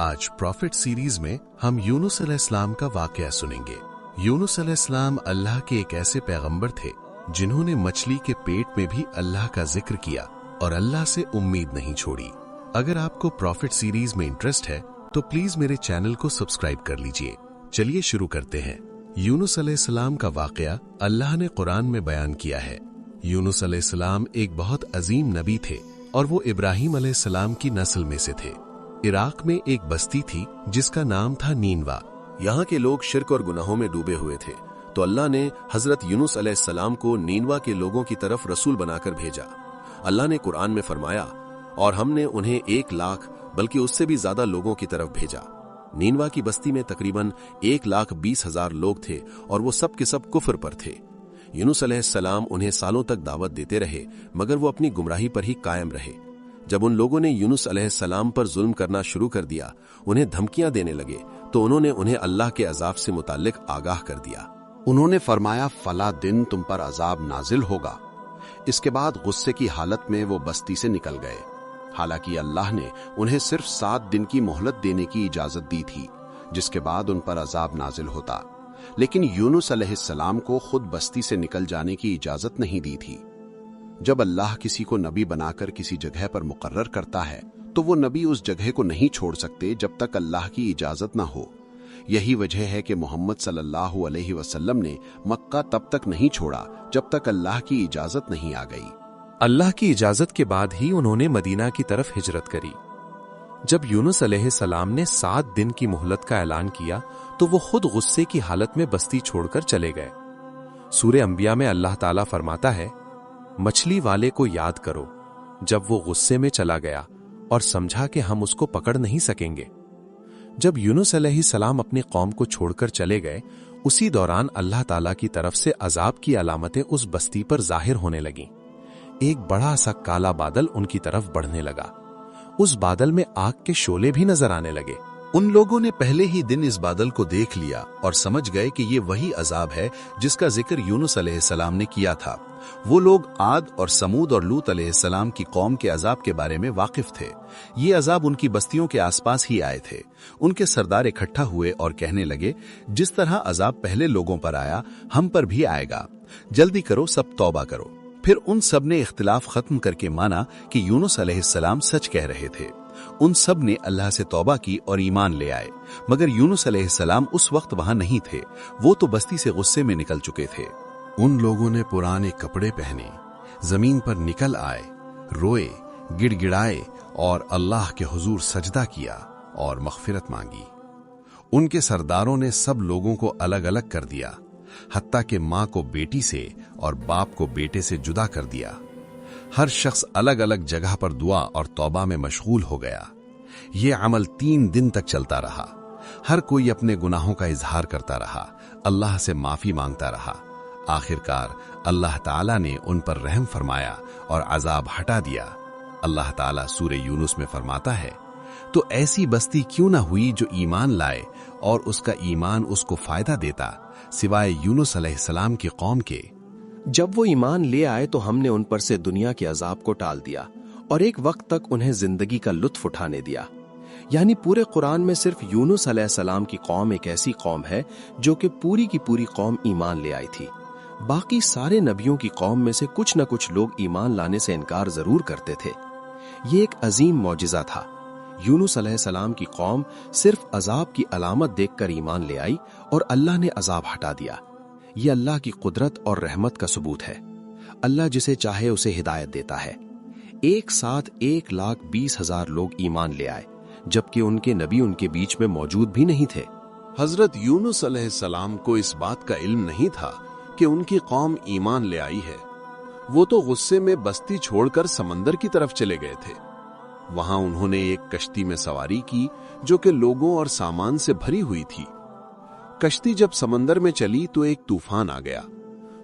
आज profit series में हम यूनुस अलैहिस्सलाम का वाकया सुनेंगे। यूनुस अलैहिस्सलाम अल्लाह के एक ऐसे पैगंबर थे जिन्होंने मछली के पेट में भी अल्लाह का जिक्र किया और अल्लाह से उम्मीद नहीं छोड़ी। अगर आपको प्रॉफिट सीरीज में इंटरेस्ट है तो प्लीज मेरे चैनल को सब्सक्राइब कर लीजिए। चलिए शुरू करते हैं। यूनुस अलैहिस्सलाम का वाकया अल्लाह ने कुरान में बयान किया है। यूनुस अलैहिस्सलाम एक बहुत अजीम नबी थे और वो इब्राहिम अलैहिस्सलाम की नस्ल में से थे। इराक में एक बस्ती थी जिसका नाम था नीनवा। यहाँ के लोग शिर्क और गुनाहों में डूबे हुए थे, तो अल्लाह ने हजरत यूनुस अलैहिस्सलाम को नीनवा के लोगों की तरफ रसूल बनाकर भेजा। अल्लाह ने कुरान में फरमाया, और हमने उन्हें 1 लाख बल्कि उससे भी ज्यादा लोगों की तरफ भेजा। नीनवा की बस्ती में तकरीबन 1,20,000 लोग थे और वो सब के सब कुफ्र पर थे। यूनुस अलैहिस्सलाम उन्हें सालों तक दावत देते रहे, मगर वो अपनी गुमराही पर ही कायम रहे। जब उन लोगों ने यूनुस अलैहिस्सलाम पर जुल्म करना शुरू कर दिया, उन्हें धमकियां देने लगे, तो उन्होंने उन्हें अल्लाह के अजाब से मुताल्लिक आगाह कर दिया। उन्होंने फरमाया, फला दिन तुम पर अजाब नाजिल होगा। इसके बाद गुस्से की हालत में वो बस्ती से निकल गए। हालांकि अल्लाह ने उन्हें सिर्फ 7 दिन की मोहलत देने की इजाजत दी थी, जिसके बाद उन पर अजाब नाजिल होता। लेकिन यूनुस अलैहिस्सलाम को खुद बस्ती से निकल जाने की इजाजत नहीं दी थी। जब अल्लाह किसी को नबी बनाकर किसी जगह पर मुकर्रर करता है, तो वो नबी उस जगह को नहीं छोड़ सकते जब तक अल्लाह की इजाजत ना हो। यही वजह है कि मोहम्मद सल्लल्लाहु अलैहि वसल्लम ने मक्का तब तक नहीं छोड़ा जब तक अल्लाह की इजाजत नहीं आ गई। अल्लाह की इजाजत के बाद ही उन्होंने मदीना की तरफ हिजरत करी। जब यूनुस अलैहिस्सलाम ने 7 दिन की मोहलत का ऐलान किया, तो वो खुद गुस्से की हालत में बस्ती छोड़कर चले गए। सूरे अंबिया में अल्लाह ताला फरमाता है, मछली वाले को याद करो जब वो गुस्से में चला गया और समझा कि हम उसको पकड़ नहीं सकेंगे। जब यूनुस अलैहिस्सलाम अपनी कौम को छोड़कर चले गए, उसी दौरान अल्लाह ताला की तरफ से अजाब की अलामतें उस बस्ती पर जाहिर होने लगीं। एक बड़ा सा काला बादल उनकी तरफ बढ़ने लगा। उस बादल में आग के शोले भी नजर आने लगे। उन लोगों ने पहले ही दिन इस बादल को देख लिया और समझ गए कि ये वही अजाब है जिसका जिक्र यूनुस अलैहिस्सलाम ने किया था। वो लोग आद और समूद और लूत अलैहिस्सलाम की कौम के अजाब के बारे में वाकिफ थे। ये अजाब उनकी बस्तियों के आसपास ही आए थे। उनके सरदार इकट्ठा हुए और कहने लगे, जिस तरह अजाब पहले लोगों पर आया, हम पर भी आएगा। जल्दी करो, सब तौबा करो। फिर उन सब ने इख्तिलाफ खत्म करके माना कि यूनुस अलैहिस्सलाम सच कह रहे थे। उन सब ने अल्लाह से तौबा की और ईमान ले आए, मगर यूनुस अलैहिस्सलाम उस वक्त वहां नहीं थे। वो तो बस्ती से गुस्से में निकल चुके थे। उन लोगों ने पुराने कपड़े पहने, जमीन पर निकल आए, रोए, गिड़गिड़ाए और अल्लाह के हुजूर सजदा किया और मग़फ़िरत मांगी। उनके सरदारों ने सब लोगों को अलग अलग कर दिया, हत्ता कि माँ को बेटी से और बाप को बेटे से जुदा कर दिया। हर शख्स अलग अलग जगह पर दुआ और तौबा में मशगूल हो गया। ये अमल 3 दिन तक चलता रहा। हर कोई अपने गुनाहों का इजहार करता रहा, अल्लाह से माफी मांगता रहा। आखिरकार अल्लाह ताला ने उन पर रहम फरमाया और अजाब हटा दिया। अल्लाह ताला सूरे यूनुस में फरमाता है, तो ऐसी बस्ती क्यों ना हुई जो ईमान लाए और उसका ईमान उसको फायदा देता, सिवाय यूनुस अलैहिस्सलाम की कौम के। जब वो ईमान ले आए तो हमने उन पर से दुनिया के अजाब को टाल दिया और एक वक्त तक उन्हें जिंदगी का लुत्फ उठाने दिया। यानी पूरे कुरान में सिर्फ यूनुस अलैहिस्सलाम की कौम एक ऐसी कौम है जो कि पूरी की पूरी कौम ईमान ले आई थी। बाकी सारे नबियों की कौम में से कुछ न कुछ लोग ईमान लाने से इनकार जरूर करते थे। ये एक अजीम मौजिजा था। यूनुस अलैहिस्सलाम की कौम सिर्फ अजाब की अलामत देखकर ईमान ले आई और अल्लाह ने अजाब हटा दिया। ये अल्लाह की कुदरत और रहमत का सबूत है। अल्लाह जिसे चाहे उसे हिदायत देता है। एक साथ 1,20,000 लोग ईमान ले आए, जबकि उनके नबी उनके बीच में मौजूद भी नहीं थे। हजरत यूनुस अलैहिस्सलाम को इस बात का इल्म नहीं था कि उनकी कौम ईमान ले आई है। वो तो गुस्से में बस्ती छोड़कर समंदर की तरफ चले गए थे। वहां उन्होंने एक कश्ती में सवारी की जो कि लोगों और सामान से भरी हुई थी। कश्ती जब समंदर में चली तो एक तूफान आ गया।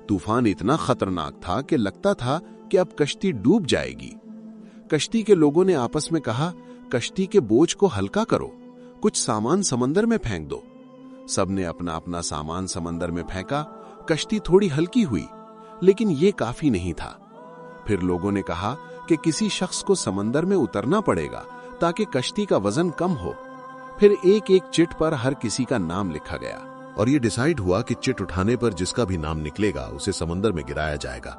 तूफान इतना खतरनाक था कि लगता था कि अब कश्ती डूब जाएगी। कश्ती के लोगों ने आपस में कहा, कश्ती के बोझ को हल्का करो, कुछ सामान समंदर में फेंक दो। सबने अपना अपना सामान समंदर में फेंका। कश्ती थोड़ी हल्की हुई, लेकिन ये काफी नहीं था। फिर लोगों ने कहा कि किसी शख्स को समंदर में उतरना पड़ेगा ताकि कश्ती का वजन कम हो। फिर एक एक चिट पर हर किसी का नाम लिखा गया और ये डिसाइड हुआ कि चिट उठाने पर जिसका भी नाम निकलेगा उसे समंदर में गिराया जाएगा।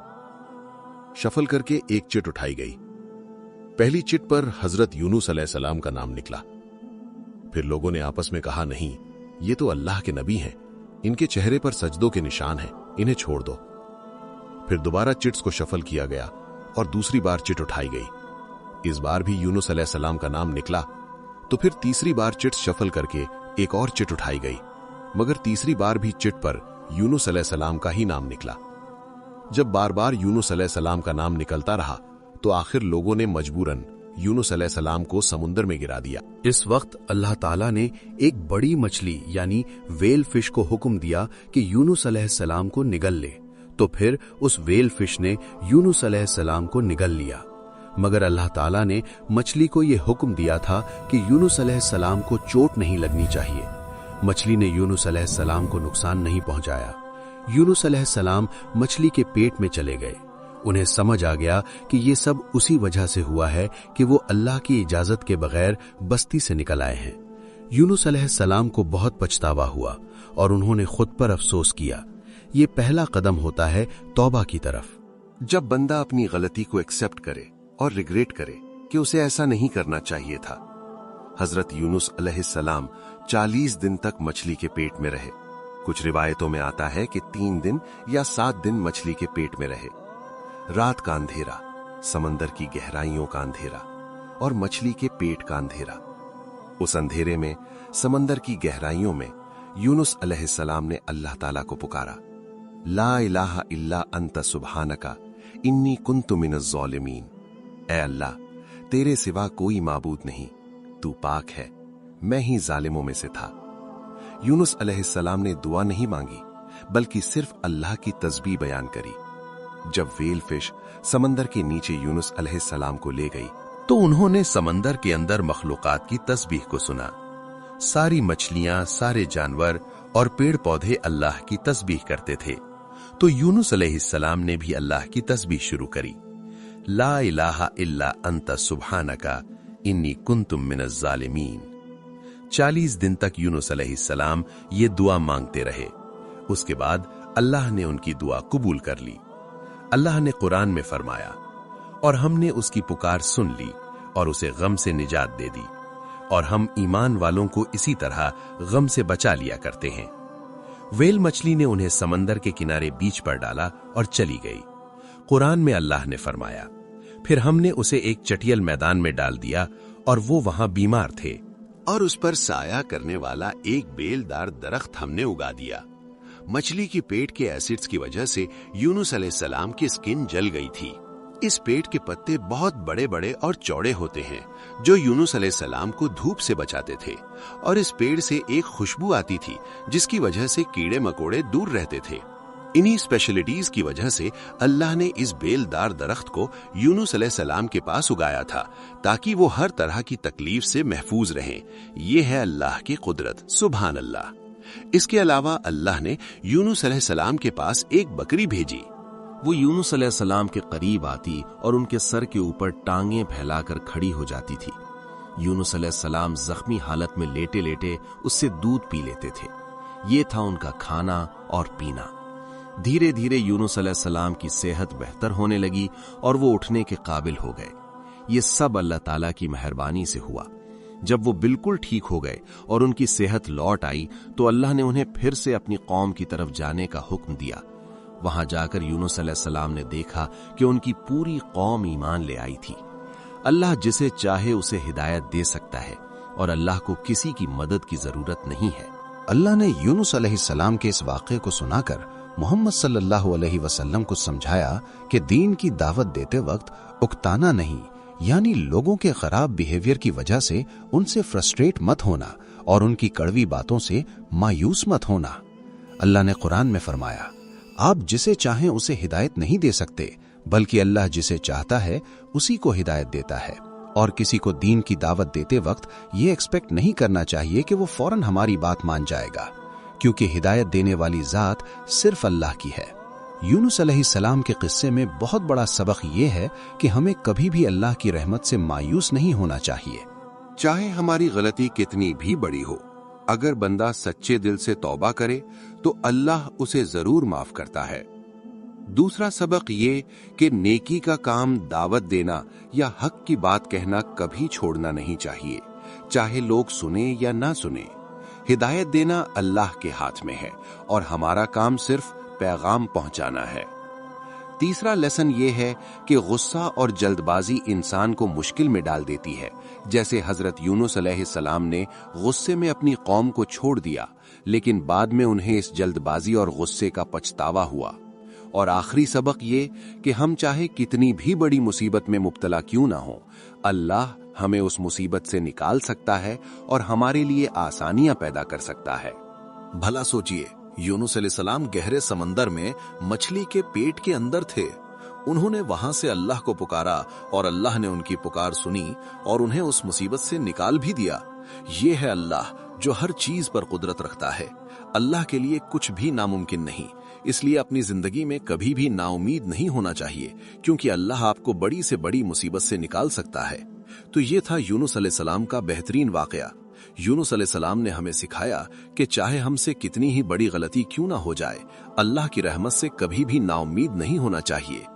शफल करके एक चिट उठाई गई। पहली चिट पर हजरत यूनुस अलैहिस्सलाम का नाम निकला। फिर लोगों ने आपस में कहा, नहीं, ये तो अल्लाह के नबी हैं, इनके चेहरे पर सजदों के निशान हैं, इन्हें छोड़ दो। फिर दोबारा चिट्स को शफल किया गया और दूसरी बार चिट उठाई गई। इस बार भी यूनुस अलैहिस्सलाम का नाम निकला। तो फिर तीसरी बार चिट्स शफल करके एक और चिट उठाई गई, मगर तीसरी बार भी चिट पर यूनुस अलैहिस्सलाम का ही नाम निकला। जब बार बार यूनुस अलैहिस्सलाम का नाम निकलता रहा तो आखिर लोगों ने मजबूरन यूनुस अलैहिस्सलाम को समुद्र में गिरा दिया। इस वक्त अल्लाह ताला ने एक बड़ी मछली यानी वेल फिश को हुक्म दिया कि यूनुस अलैहिस्सलाम को निगल ले। तो फिर उस वेल फिश ने यूनुस अलैहिस्सलाम को निगल लिया, मगर अल्लाह ताला ने मछली को यह हुक्म दिया था कि यूनुस अलैहिस्सलाम को चोट नहीं लगनी चाहिए। मछली ने यूनुस अलैहिस्सलाम को नुकसान नहीं पहुंचाया। यूनुस अलैहिस्सलाम मछली के पेट में चले गए। उन्हें समझ आ गया कि ये सब उसी वजह से हुआ है कि वो अल्लाह की इजाजत के बगैर बस्ती से निकल आए हैं। यूनुस अलैहिस्सलाम को बहुत पछतावा हुआ और उन्होंने खुद पर अफसोस किया। ये पहला कदम होता है तौबा की तरफ। जब बंदा अपनी गलती को एक्सेप्ट करे और रिग्रेट करे कि उसे ऐसा नहीं करना चाहिए था। हजरत यूनुस अलैहिस्सलाम 40 दिन तक मछली के पेट में रहे। कुछ रिवायतों में आता है कि 3 दिन या 7 दिन मछली के पेट में रहे। रात का अंधेरा, समंदर की गहराइयों का अंधेरा और मछली के पेट का अंधेरा। उस अंधेरे में, समंदर की गहराइयों में यूनुस अलैहिस्सलाम ने अल्लाह ताला को पुकारा, ला इलाहा इल्ला अंता सुब्हानका इन्नी कुन्तु मिनज़ ज़ालिमीन। ऐ अल्लाह, तेरे सिवा कोई माबूद नहीं, तू पाक है, मैं ही जालिमों में से था। यूनुस अलैहिस्सलाम ने दुआ नहीं मांगी, बल्कि सिर्फ अल्लाह की तस्बीह बयान करी। जब वेल फिश समंदर के नीचे यूनुस अलैहिस्सलाम को ले गई तो उन्होंने समंदर के अंदर मखलूकात की तस्बीह को सुना। सारी मछलियां, सारे जानवर और पेड़ पौधे अल्लाह की तस्बीह करते थे। तो यूनुस अलैहिस्सलाम ने भी अल्लाह की तस्बीह शुरू करी, ला इलाहा इल्ला अंता सुब्हानका इन्नी कुन्तु मिनज़ ज़ालिमीन। 40 दिन तक यूनुस अलैहिस्सलाम ये दुआ मांगते रहे। उसके बाद अल्लाह ने उनकी दुआ कबूल कर ली। अल्लाह ने कुरान में फरमाया, और हमने उसकी पुकार सुन ली और उसे गम से निजात दे दी, और हम ईमान वालों को इसी तरह गम से बचा लिया करते हैं। वेल मछली ने उन्हें समंदर के किनारे बीच पर डाला और चली गई। कुरान में अल्लाह ने फरमाया, फिर हमने उसे एक चटियल मैदान में डाल दिया और वो वहां बीमार थे, और उस पर साया करने वाला एक बेलदार दरख्त हमने उगा दिया। मछली की पेट के एसिड्स की वजह से यूनुस अलैहिस्सलाम की स्किन जल गई थी। इस पेट के पत्ते बहुत बड़े बड़े और चौड़े होते हैं, जो यूनुस अलैहिस्सलाम को धूप से बचाते थे, और इस पेड़ से एक खुशबू आती थी जिसकी वजह से कीड़े मकोड़े दूर रहते थे। इन्हीं स्पेशलिटीज की वजह से अल्लाह ने इस बेलदार दरख्त को यूनुस अलैहिस्सलाम के पास उगाया था, ताकि वो हर तरह की तकलीफ से महफूज रहें। ये है अल्लाह की कुदरत, सुभान अल्लाह। इसके अलावा अल्लाह ने यूनुस अलैहिस्सलाम के पास एक बकरी भेजी। वो यूनुस अलैहिस्सलाम के करीब आती और उनके सर के ऊपर टांगें फैलाकर खड़ी हो जाती थी। यूनुस अलैहिस्सलाम जख्मी हालत में लेटे लेटे उससे दूध पी लेते थे। ये था उनका खाना और पीना। धीरे धीरे यूनुस अलैहिस्सलाम की सेहत बेहतर होने लगी और वो उठने के काबिल हो गए। ये सब अल्लाह ताला की मेहरबानी से हुआ। जब वो बिल्कुल ठीक हो गए और उनकी सेहत लौट आई तो अल्लाह ने उन्हें फिर से अपनी कौम की तरफ जाने का हुक्म दिया। वहां जाकर यूनुस अलैहिस्सलाम ने देखा कि उनकी पूरी कौम ईमान ले आई थी। अल्लाह जिसे चाहे उसे हिदायत दे सकता है और अल्लाह को किसी की मदद की जरूरत नहीं है। अल्लाह ने यूनुस अलैहिस्सलाम के इस वाक़े को सुनाकर मोहम्मद सल्लल्लाहु अलैहि वसल्लम को समझाया कि दीन की दावत देते वक्त उकताना नहीं, यानी लोगों के खराब बिहेवियर की वजह से उनसे फ्रस्ट्रेट मत होना और उनकी कड़वी बातों से मायूस मत होना। अल्लाह ने कुरान में फरमाया, आप जिसे चाहें उसे हिदायत नहीं दे सकते, बल्कि अल्लाह जिसे चाहता है उसी को हिदायत देता है। और किसी को दीन की दावत देते वक्त ये एक्सपेक्ट नहीं करना चाहिए कि वो फौरन हमारी बात मान जाएगा, क्योंकि हिदायत देने वाली जात सिर्फ अल्लाह की है। यूनुस अलैहिस्सलाम के किस्से में बहुत बड़ा सबक ये है कि हमें कभी भी अल्लाह की रहमत से मायूस नहीं होना चाहिए। चाहे हमारी गलती कितनी भी बड़ी हो, अगर बंदा सच्चे दिल से तौबा करे तो अल्लाह उसे जरूर माफ करता है। दूसरा सबक ये कि नेकी का काम दावत देना या हक की बात कहना कभी छोड़ना नहीं चाहिए, चाहे लोग सुने या ना सुने। हिदायत देना अल्लाह के हाथ में है और हमारा काम सिर्फ पैगाम पहुंचाना है। तीसरा लेसन ये है कि गुस्सा और जल्दबाजी इंसान को मुश्किल में डाल देती है, जैसे हजरत यूनुस अलैहिस्सलाम ने गुस्से में अपनी कौम को छोड़ दिया, लेकिन बाद में उन्हें इस जल्दबाजी और गुस्से का पछतावा हुआ। और आखिरी सबक ये कि हम चाहे कितनी भी बड़ी मुसीबत में मुब्तला क्यों ना हो, अल्लाह हमें उस मुसीबत से निकाल सकता है और हमारे लिए आसानियां पैदा कर सकता है। भला सोचिए, यूनुस अलैहिस्सलाम गहरे समंदर में मछली के पेट के अंदर थे। उन्होंने वहां से अल्लाह को पुकारा और अल्लाह ने उनकी पुकार सुनी और उन्हें उस मुसीबत से निकाल भी दिया। ये है अल्लाह जो हर चीज पर कुदरत रखता है। अल्लाह के लिए कुछ भी नामुमकिन नहीं, इसलिए अपनी जिंदगी में कभी भी नाउमीद नहीं होना चाहिए, क्योंकि अल्लाह आपको बड़ी से बड़ी मुसीबत से निकाल सकता है। तो ये था यूनुस अलैहिस्सलाम का बेहतरीन वाकया। यूनुस अलैहिस्सलाम ने हमें सिखाया कि चाहे हमसे कितनी ही बड़ी गलती क्यों ना हो जाए, अल्लाह की रहमत से कभी भी नाउमीद नहीं होना चाहिए।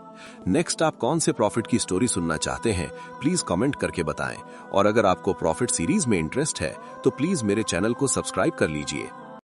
नेक्स्ट आप कौन से प्रॉफिट की स्टोरी सुनना चाहते हैं, प्लीज कमेंट करके बताएं। और अगर आपको प्रॉफिट सीरीज में इंटरेस्ट है तो प्लीज मेरे चैनल को सब्सक्राइब कर लीजिए।